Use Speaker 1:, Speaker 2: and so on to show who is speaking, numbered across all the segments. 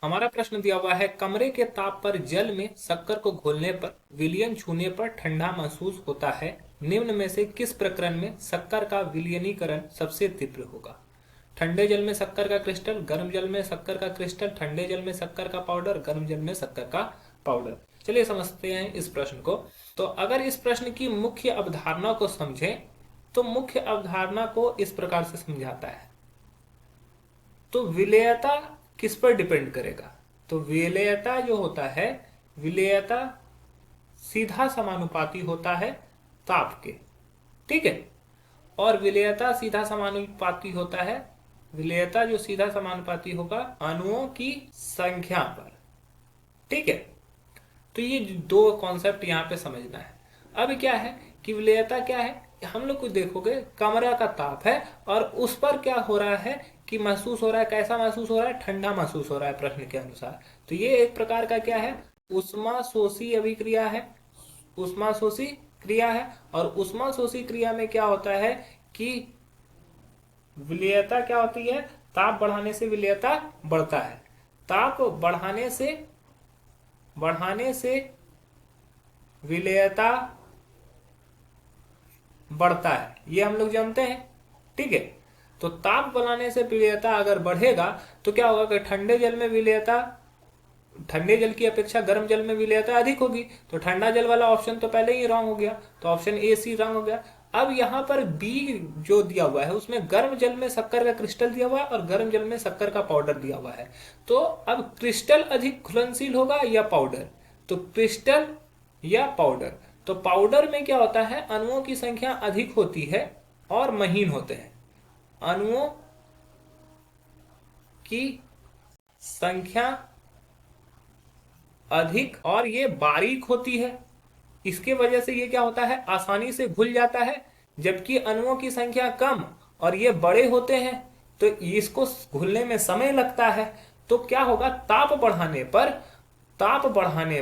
Speaker 1: हमारा प्रश्न दिया हुआ है, कमरे के ताप पर जल में शक्कर को घोलने पर विलयन छूने पर ठंडा महसूस होता है। निम्न में से किस प्रकरण में शक्कर का विलयनीकरण सबसे तीव्र होगा? ठंडे जल में शक्कर का क्रिस्टल, गर्म जल में शक्कर का क्रिस्टल, ठंडे जल में शक्कर का पाउडर, गर्म जल में शक्कर का पाउडर। चलिए समझते हैं इस प्रश्न को। तो अगर इस प्रश्न की मुख्य अवधारणा को समझें तो मुख्य अवधारणा को इस प्रकार से समझाता है। तो विलेयता किस पर डिपेंड करेगा? तो विलेयता जो होता है, विलेयता सीधा समानुपाती होता है ताप के। ठीक है, और विलेयता सीधा समानुपाती होता है, विलेयता जो सीधा समानुपाती होगा अणुओं की संख्या पर। ठीक है, तो ये दो कॉन्सेप्ट यहाँ पे समझना है। अब क्या है कि विलेयता क्या है, हम लोग को देखोगे कमरा का ताप है और उस पर क्या हो रहा है कि महसूस हो रहा है, कैसा महसूस हो रहा है? ठंडा महसूस हो रहा है प्रश्न के अनुसार। तो ये एक प्रकार का क्या है, उष्माशोषी अभिक्रिया है, उष्माशोषी क्रिया है। और उष्माशोषी क्रिया में क्या होता है कि विलेयता क्या होती है, ताप बढ़ाने से विलेयता बढ़ता है। ताप बढ़ाने से विलेयता बढ़ता है, ये हम लोग जानते हैं। ठीक है, तो ताप बढ़ाने से विलेयता अगर बढ़ेगा तो क्या होगा कि ठंडे जल में विलेयता, ठंडे जल की अपेक्षा गर्म जल में विलेयता अधिक होगी। तो ठंडा जल वाला ऑप्शन तो पहले ही रॉन्ग हो गया, तो ऑप्शन ए सी रॉन्ग हो गया। अब यहां पर बी जो दिया हुआ है उसमें गर्म जल में शक्कर का क्रिस्टल दिया हुआ है और गर्म जल में शक्कर का पाउडर दिया हुआ है। तो अब क्रिस्टल अधिक घुलनशील होगा या पाउडर? तो क्रिस्टल या पाउडर? तो पाउडर में क्या होता है, अणुओं की संख्या अधिक होती है और महीन होते हैं। अणुओं की संख्या अधिक और ये बारीक होती है, इसके वजह से ये क्या होता है, आसानी से घुल जाता है। जबकि अणुओं की संख्या कम और ये बड़े होते हैं तो इसको घुलने में समय लगता है। तो क्या होगा, ताप बढ़ाने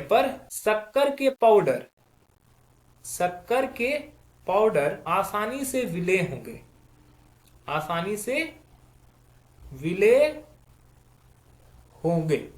Speaker 1: पर शक्कर के पाउडर आसानी से विलय होंगे, आसानी से विलय होंगे।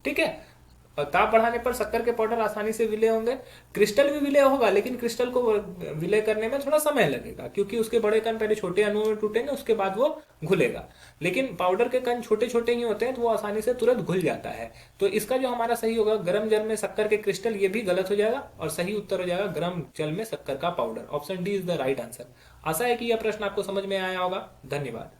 Speaker 1: ठीक है, और ताप बढ़ाने पर शक्कर के पाउडर आसानी से विलय होंगे। क्रिस्टल भी विलय होगा लेकिन क्रिस्टल को विलय करने में थोड़ा समय लगेगा क्योंकि उसके बड़े कण पहले छोटे अणुओं में टूटेंगे, उसके बाद वो घुलेगा। लेकिन पाउडर के कण छोटे छोटे ही होते हैं तो वो आसानी से तुरंत घुल जाता है। तो इसका जो हमारा सही होगा, गर्म जल में शक्कर के क्रिस्टल, ये भी गलत हो जाएगा और सही उत्तर हो जाएगा गर्म जल में शक्कर का powder. Option D is the right answer. आशा है कि यह प्रश्न आपको समझ में आया होगा। धन्यवाद।